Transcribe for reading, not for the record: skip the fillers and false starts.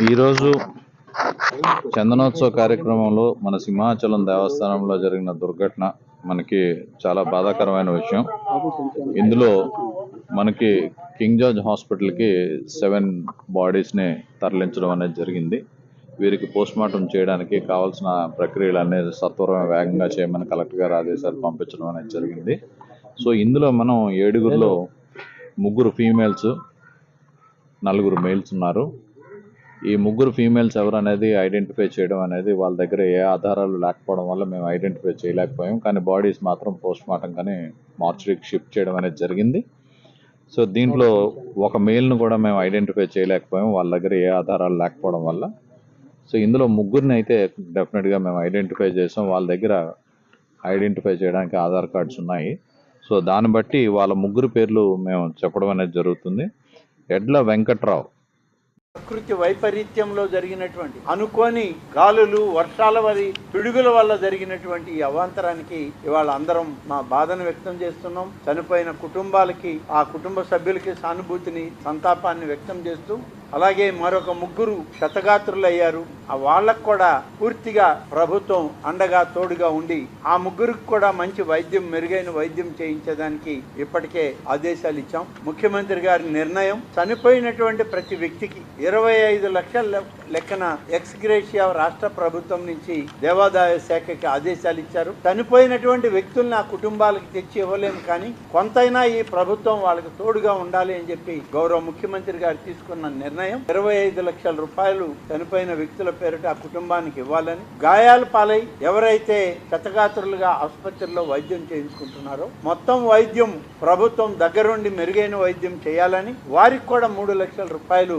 ఈరోజు చందనోత్సవ కార్యక్రమంలో మన సింహాచలం దేవస్థానంలో జరిగిన దుర్ఘటన మనకి చాలా బాధాకరమైన విషయం. ఇందులో మనకి కింగ్ జార్జ్ హాస్పిటల్కి 7 బాడీస్ని తరలించడం అనేది జరిగింది. వీరికి పోస్ట్మార్టం చేయడానికి కావాల్సిన ప్రక్రియలు అనేది సత్వరం వేగంగా చేయమని కలెక్టర్ గారు ఆదేశాలు పంపించడం అనేది జరిగింది. సో ఇందులో మనం 7గురిలో 3 ఫీమేల్స్ 4 మేల్స్ ఉన్నారు. ఈ 3 ఫీమేల్స్ ఎవరు అనేది ఐడెంటిఫై చేయడం అనేది వాళ్ళ దగ్గర ఏ ఆధారాలు లేకపోవడం వల్ల మేము ఐడెంటిఫై చేయలేకపోయాం. కానీ బాడీస్ మాత్రం పోస్ట్మార్టం కానీ మార్చరీకి షిఫ్ట్ చేయడం అనేది జరిగింది. సో దీంట్లో ఒక మేల్ను కూడా మేము ఐడెంటిఫై చేయలేకపోయాం వాళ్ళ దగ్గర ఏ ఆధారాలు లేకపోవడం వల్ల. సో ఇందులో 3 అయితే డెఫినెట్గా మేము ఐడెంటిఫై చేసాం. వాళ్ళ దగ్గర ఐడెంటిఫై చేయడానికి ఆధార్ కార్డ్స్ ఉన్నాయి. సో దాన్ని బట్టి వాళ్ళ 3 పేర్లు మేము చెప్పడం అనేది జరుగుతుంది. ఎడ్ల వెంకట్రావు ప్రకృతి వైపరీత్యంలో జరిగినటువంటి అనుకోని గాలులు, వర్షాల పిడుగుల వల్ల జరిగినటువంటి ఈ అవాంతరానికి ఇవాళ అందరం మా బాధను వ్యక్తం చేస్తున్నాం. చనిపోయిన కుటుంబాలకి, ఆ కుటుంబ సభ్యులకి సానుభూతిని, సంతాపాన్ని వ్యక్తం చేస్తూ, అలాగే మరొక 3 క్షతగాత్రులయ్యారు. ఆ వాళ్ళకు కూడా పూర్తిగా ప్రభుత్వం అండగా తోడుగా ఉండి ఆ 3కి కూడా మంచి వైద్యం, మెరుగైన వైద్యం చేయించడానికి ఇప్పటికే ఆదేశాలు ఇచ్చాం. ముఖ్యమంత్రి గారి నిర్ణయం చనిపోయినటువంటి ప్రతి వ్యక్తికి 25 లక్షల లెక్కన ఎక్స్గ్రేషియా రాష్ట్ర ప్రభుత్వం నుంచి దేవాదాయ శాఖకి ఆదేశాలు ఇచ్చారు. చనిపోయినటువంటి వ్యక్తుల్ని ఆ కుటుంబాలకు తెచ్చి ఇవ్వలేము, కానీ కొంతైనా ఈ ప్రభుత్వం వాళ్ళకి తోడుగా ఉండాలి అని చెప్పి గౌరవ ముఖ్యమంత్రి గారు తీసుకున్న నిర్ణయం 25 లక్షల రూపాయలు చనిపోయిన వ్యక్తుల పేరిట ఆ కుటుంబానికి ఇవ్వాలని, గాయాల పాలై ఎవరైతే క్షతగాత్రులుగా ఆసుపత్రిలో వైద్యం చేయించుకుంటున్నారో మొత్తం వైద్యం ప్రభుత్వం దగ్గరుండి మెరుగైన వైద్యం చేయాలని, వారికి కూడా 3 లక్షల రూపాయలు